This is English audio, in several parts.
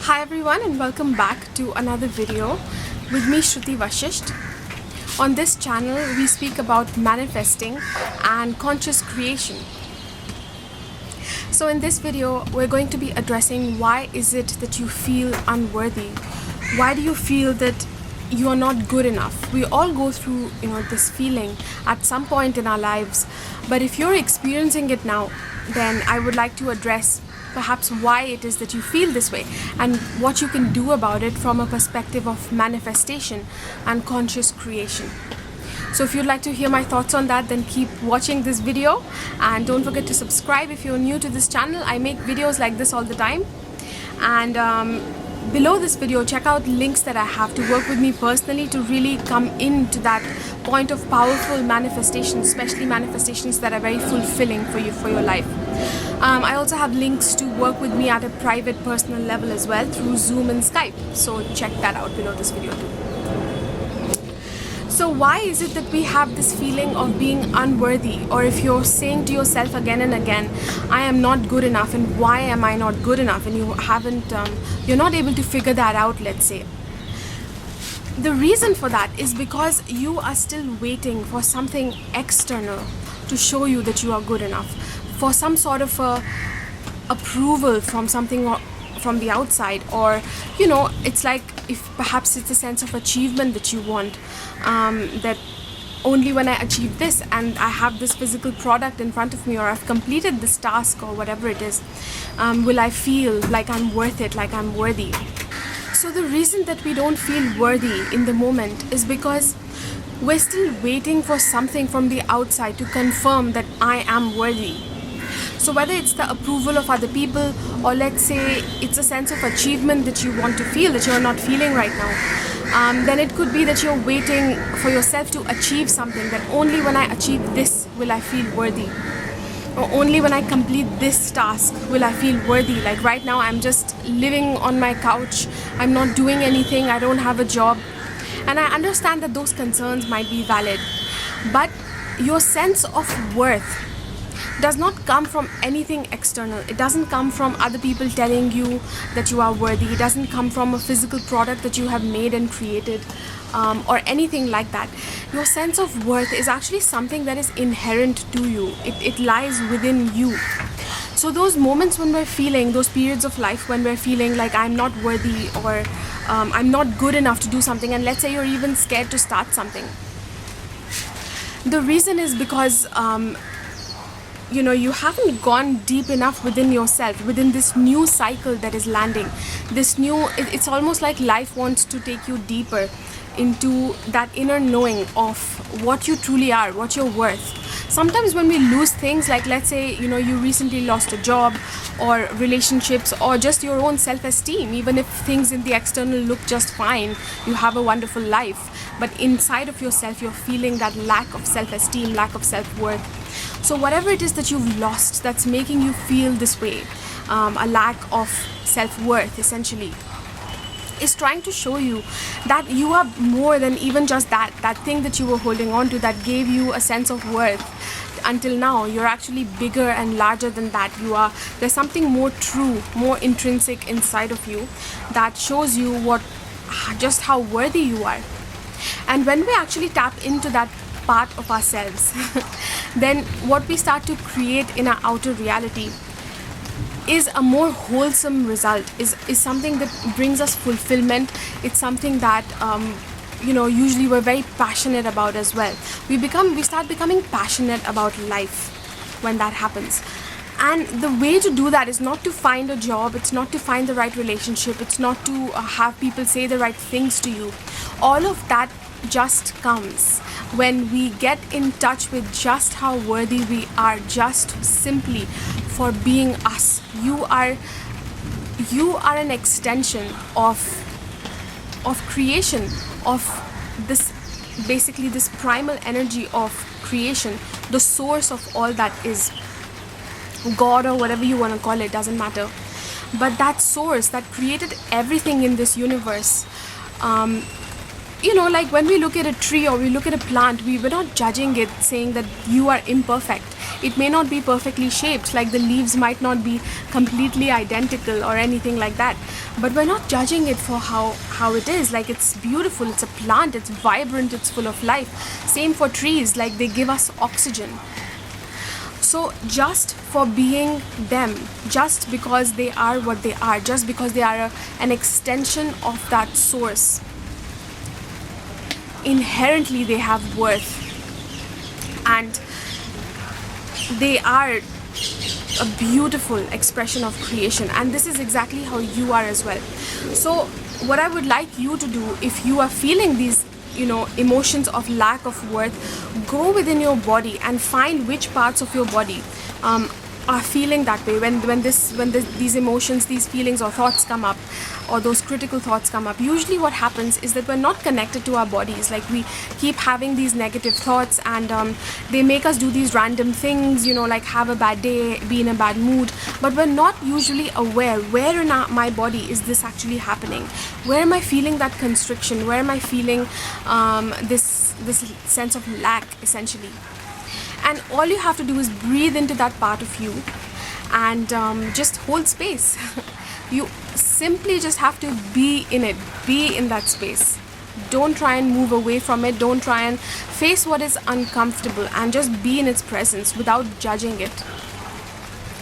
Hi everyone and welcome back to another video with me Shruti Vashist. On this channel we speak about manifesting and conscious creation. So in this video we're going to be addressing why is it that you feel unworthy? Why do you feel that you are not good enough? We all go through this feeling at some point in our lives, but if you're experiencing it now, then I would like to address perhaps why it is that you feel this way and what you can do about it from a perspective of manifestation and conscious creation. So if you'd like to hear my thoughts on that, then keep watching this video and don't forget to subscribe if you're new to this channel. I make videos like this all the time, and below this video check out links that I have to work with me personally to really come into that point of powerful manifestations, especially manifestations that are very fulfilling for you, for your life. I also have links to work with me at a private personal level as well through Zoom and Skype, so check that out below this video too. So why is it that we have this feeling of being unworthy, or if you're saying to yourself again and again, I am not good enough, and why am I not good enough, and you're not able to figure that out, let's say. The reason for that is because you are still waiting for something external to show you that you are good enough, for some sort of approval from something from the outside, or it's like if perhaps it's a sense of achievement that you want, that only when I achieve this and I have this physical product in front of me, or I've completed this task or whatever it is, will I feel like I'm worth it, like I'm worthy. So the reason that we don't feel worthy in the moment is because we're still waiting for something from the outside to confirm that I am worthy. So whether it's the approval of other people, or let's say it's a sense of achievement that you want to feel that you're not feeling right now, then it could be that you're waiting for yourself to achieve something, that only when I achieve this will I feel worthy, or only when I complete this task will I feel worthy. Like right now I'm just living on my couch, I'm not doing anything, I don't have a job, and I understand that those concerns might be valid, but your sense of worth does not come from anything external. It doesn't come from other people telling you that you are worthy. It doesn't come from a physical product that you have made and created, or anything like that. Your sense of worth is actually something that is inherent to you. It lies within you. So those moments when we're feeling, those periods of life when we're feeling like I'm not worthy, or I'm not good enough to do something, and let's say you're even scared to start something, the reason is because you haven't gone deep enough within yourself, within this new cycle that is landing. It's almost like life wants to take you deeper into that inner knowing of what you truly are, what you're worth. Sometimes when we lose things, like let's say you recently lost a job or relationships, or just your own self-esteem, even if things in the external look just fine, you have a wonderful life, but inside of yourself you're feeling that lack of self-esteem, lack of self-worth. So whatever it is that you've lost that's making you feel this way, a lack of self-worth essentially, is trying to show you that you are more than even just that thing that you were holding on to that gave you a sense of worth. Until now you're actually bigger and larger than that. There's something more true, more intrinsic inside of you that shows you just how worthy you are. And when we actually tap into that part of ourselves, then what we start to create in our outer reality is a more wholesome result, is something that brings us fulfillment. It's something that usually we're very passionate about as well. We start becoming passionate about life when that happens. And the way to do that is not to find a job, it's not to find the right relationship, it's not to have people say the right things to you. All of that just comes when we get in touch with just how worthy we are, just simply for being us. You are an extension of creation, of this, basically this primal energy of creation, the source of all that is. God or whatever you want to call it, doesn't matter. But that source that created everything in this universe, like when we look at a tree or we look at a plant, we're not judging it saying that you are imperfect. It may not be perfectly shaped, like the leaves might not be completely identical or anything like that, but we're not judging it for how it is. Like, it's beautiful, it's a plant, it's vibrant, it's full of life. Same for trees, like they give us oxygen. So just for being them, just because they are what they are, just because they are an extension of that source, inherently they have worth, and they are a beautiful expression of creation. And this is exactly how you are as well. So what I would like you to do, if you are feeling these emotions of lack of worth, go within your body and find which parts of your body are feeling that way when these emotions, these feelings or thoughts come up, or those critical thoughts come up. Usually what happens is that we're not connected to our bodies. Like, we keep having these negative thoughts, and they make us do these random things, like have a bad day, be in a bad mood, but we're not usually aware, where in my body is this actually happening? Where am I feeling that constriction? Where am I feeling this sense of lack, essentially? And all you have to do is breathe into that part of you and just hold space. You simply just have to be in it, be in that space. Don't try and move away from it. Don't try and face what is uncomfortable, and just be in its presence without judging it,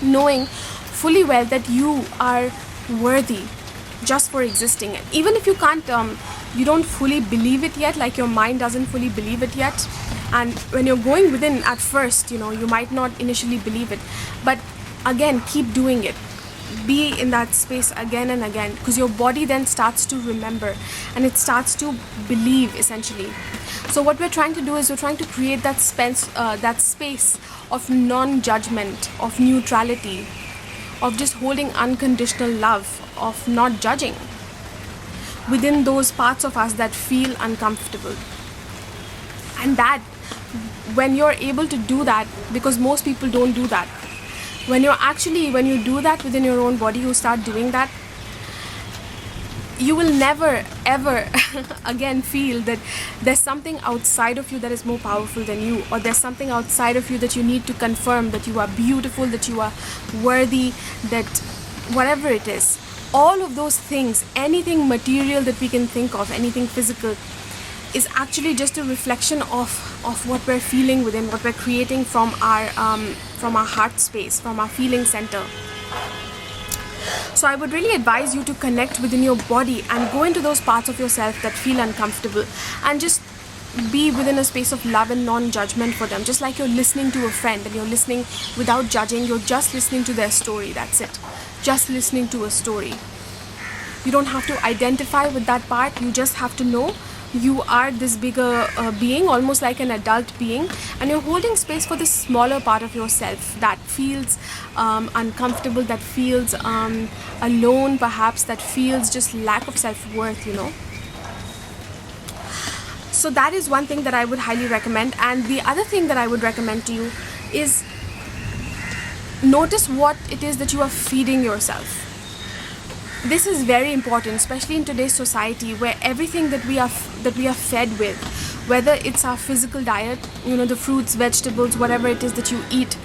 knowing fully well that you are worthy just for existing. Even if you can't, you don't fully believe it yet, like your mind doesn't fully believe it yet, and when you're going within at first, you might not initially believe it, but again, keep doing it. Be in that space again and again, because your body then starts to remember and it starts to believe, essentially. So what we're trying to do is we're trying to create that space of non-judgment, of neutrality, of just holding unconditional love, of not judging within those parts of us that feel uncomfortable. And that, when you're able to do that, because most people don't do that, when you do that within your own body, you start doing that, you will never ever again feel that there's something outside of you that is more powerful than you, or there's something outside of you that you need to confirm that you are beautiful, that you are worthy, that whatever it is. All of those things, anything material that we can think of, anything physical, is actually just a reflection of what we're feeling within, what we're creating from our heart space, from our feeling center. So I would really advise you to connect within your body and go into those parts of yourself that feel uncomfortable, and just be within a space of love and non-judgment for them. Just like you're listening to a friend and you're listening without judging, you're just listening to their story, that's it. Just listening to a story. You don't have to identify with that part, you just have to know you are this bigger being, almost like an adult being, and you're holding space for this smaller part of yourself that feels uncomfortable, that feels alone perhaps, that feels just lack of self-worth, So that is one thing that I would highly recommend. And the other thing that I would recommend to you is notice what it is that you are feeding yourself. This is very important, especially in today's society, where everything that we are fed with, whether it's our physical diet, the fruits, vegetables, whatever it is that you eat,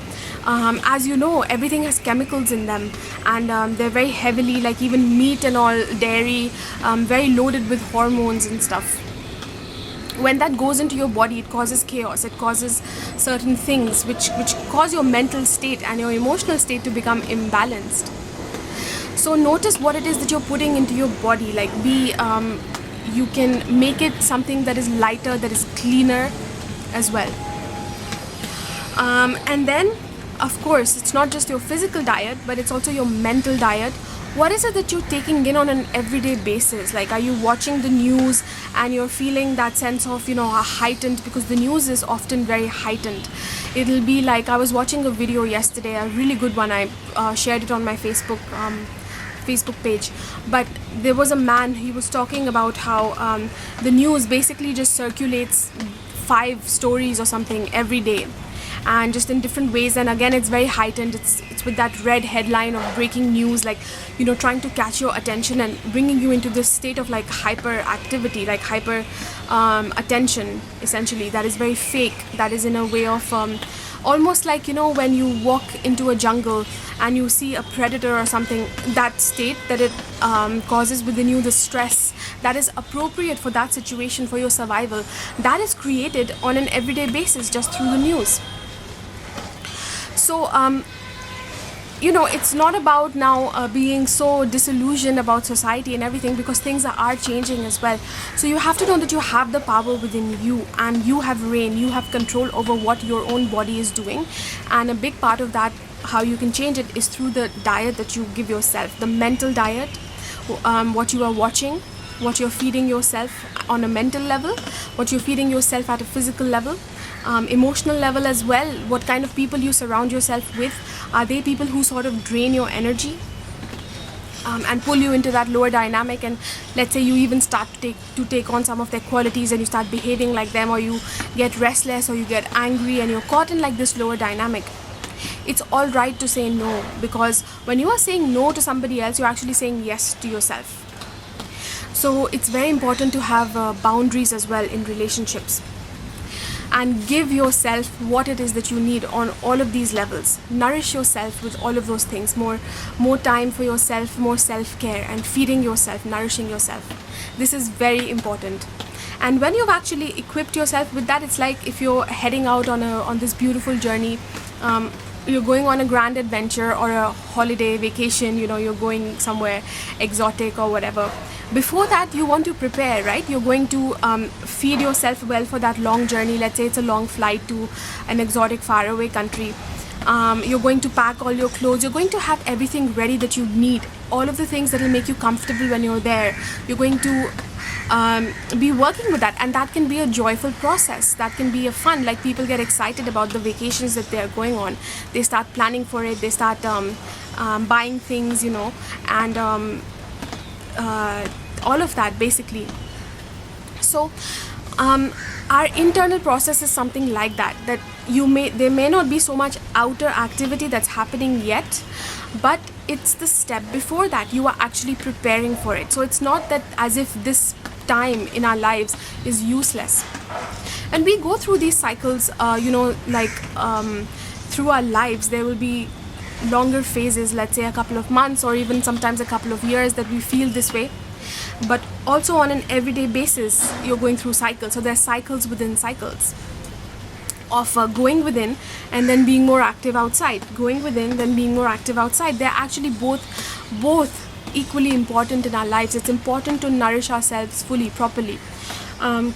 as you know, everything has chemicals in them, and they're very heavily, like even meat and all, dairy, very loaded with hormones and stuff. When that goes into your body, it causes chaos, it causes certain things which cause your mental state and your emotional state to become imbalanced. So notice what it is that you're putting into your body. Like, you can make it something that is lighter, that is cleaner as well. And then, of course, it's not just your physical diet, but it's also your mental diet. What is it that you're taking in on an everyday basis? Like, are you watching the news and you're feeling that sense of, a heightened, because the news is often very heightened. It'll be like, I was watching a video yesterday, a really good one. I shared it on my Facebook page, but there was a man, he was talking about how the news basically just circulates 5 stories or something every day, and just in different ways, and again it's very heightened. It's with that red headline of breaking news, like, trying to catch your attention and bringing you into this state of like hyperactivity, like hyper attention, essentially, that is very fake, that is in a way of Almost like, when you walk into a jungle and you see a predator or something, that state that it causes within you, the stress that is appropriate for that situation, for your survival, that is created on an everyday basis just through the news. So it's not about now being so disillusioned about society and everything, because things are changing as well. So you have to know that you have the power within you, and you have reign, you have control over what your own body is doing. And a big part of that, how you can change it, is through the diet that you give yourself, the mental diet, what you are watching, what you're feeding yourself on a mental level, what you're feeding yourself at a physical level, emotional level as well. What kind of people you surround yourself with? Are they people who sort of drain your energy and pull you into that lower dynamic? And let's say you even start to take on some of their qualities, and you start behaving like them, or you get restless, or you get angry, and you're caught in like this lower dynamic. It's all right to say no, because when you are saying no to somebody else, you're actually saying yes to yourself. So it's very important to have boundaries as well in relationships, and give yourself what it is that you need on all of these levels. Nourish yourself with all of those things. More time for yourself, more self-care, and feeding yourself, nourishing yourself. This is very important. And when you've actually equipped yourself with that, it's like if you're heading out on this beautiful journey, you're going on a grand adventure or a holiday vacation, you're going somewhere exotic or whatever. Before that, you want to prepare, right? You're going to feed yourself well for that long journey. Let's say it's a long flight to an exotic faraway country. You're going to pack all your clothes. You're going to have everything ready that you need, all of the things that will make you comfortable when you're there. You're going to be working with that, and that can be a joyful process. That can be a fun, like people get excited about the vacations that they're going on. They start planning for it. They start buying things, and all of that basically. So our internal process is something like that there may not be so much outer activity that's happening yet, but it's the step before that. You are actually preparing for it. So it's not that as if this time in our lives is useless. And we go through these cycles, through our lives. There will be longer phases, let's say a couple of months or even sometimes a couple of years, that we feel this way. But also on an everyday basis, you're going through cycles. So there's cycles within cycles of going within and then being more active outside. Going within, then being more active outside. They're actually both equally important in our lives. It's important to nourish ourselves fully, properly,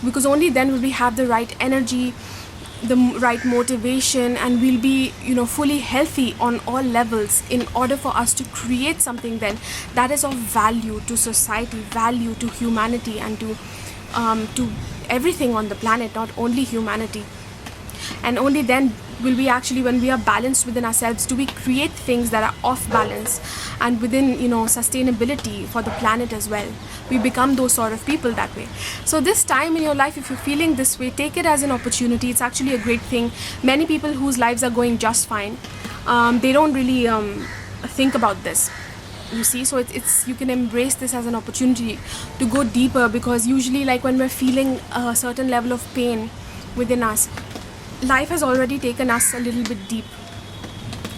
because only then will we have the right energy, the right motivation, and we'll be fully healthy on all levels in order for us to create something then that is of value to society, value to humanity, and to everything on the planet, not only humanity. And only then will we actually, when we are balanced within ourselves, do we create things that are off balance and within sustainability for the planet as well. We become those sort of people that way. So this time in your life, if you're feeling this way, take it as an opportunity. It's actually a great thing. Many people whose lives are going just fine, they don't really think about this, you see. So it's you can embrace this as an opportunity to go deeper, because usually, like when we're feeling a certain level of pain within us, life has already taken us a little bit deep.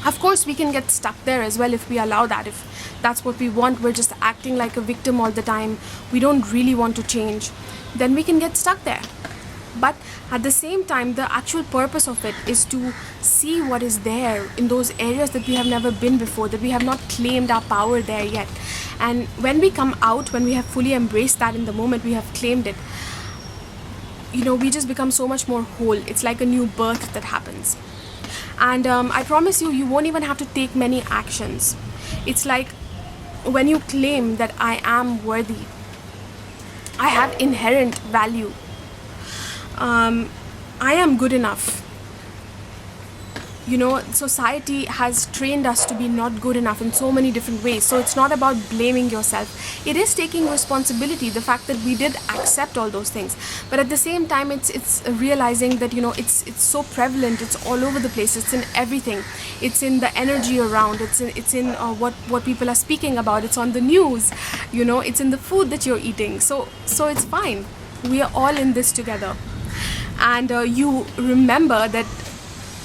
Of course, we can get stuck there as well if we allow that. If that's what we want, we're just acting like a victim all the time, we don't really want to change, then we can get stuck there. But at the same time, the actual purpose of it is to see what is there in those areas that we have never been before, that we have not claimed our power there yet. And when we come out, when we have fully embraced that in the moment, we have claimed it, we just become so much more whole. It's like a new birth that happens. And I promise you, you won't even have to take many actions. It's like when you claim that I am worthy, I have inherent value, I am good enough. Society has trained us to be not good enough in so many different ways. So it's not about blaming yourself. It is taking responsibility, the fact that we did accept all those things. But at the same time, it's realizing that, it's so prevalent. It's all over the place. It's in everything. It's in the energy around. It's in what people are speaking about. It's on the news. It's in the food that you're eating. So it's fine. We are all in this together. And you remember that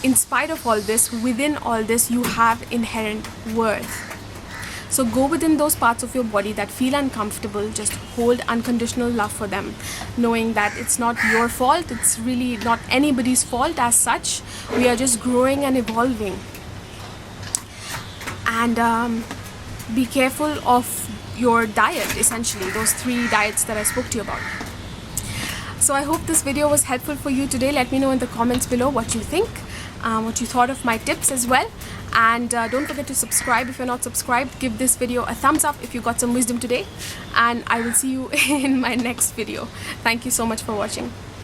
in spite of all this, within all this, you have inherent worth. So go within those parts of your body that feel uncomfortable, just hold unconditional love for them, knowing that it's not your fault, it's really not anybody's fault as such. We are just growing and evolving. And be careful of your diet, essentially, those 3 diets that I spoke to you about. So I hope this video was helpful for you today. Let me know in the comments below what you think, what you thought of my tips as well. And don't forget to subscribe if you're not subscribed. Give this video a thumbs up if you got some wisdom today. And I will see you in my next video. Thank you so much for watching.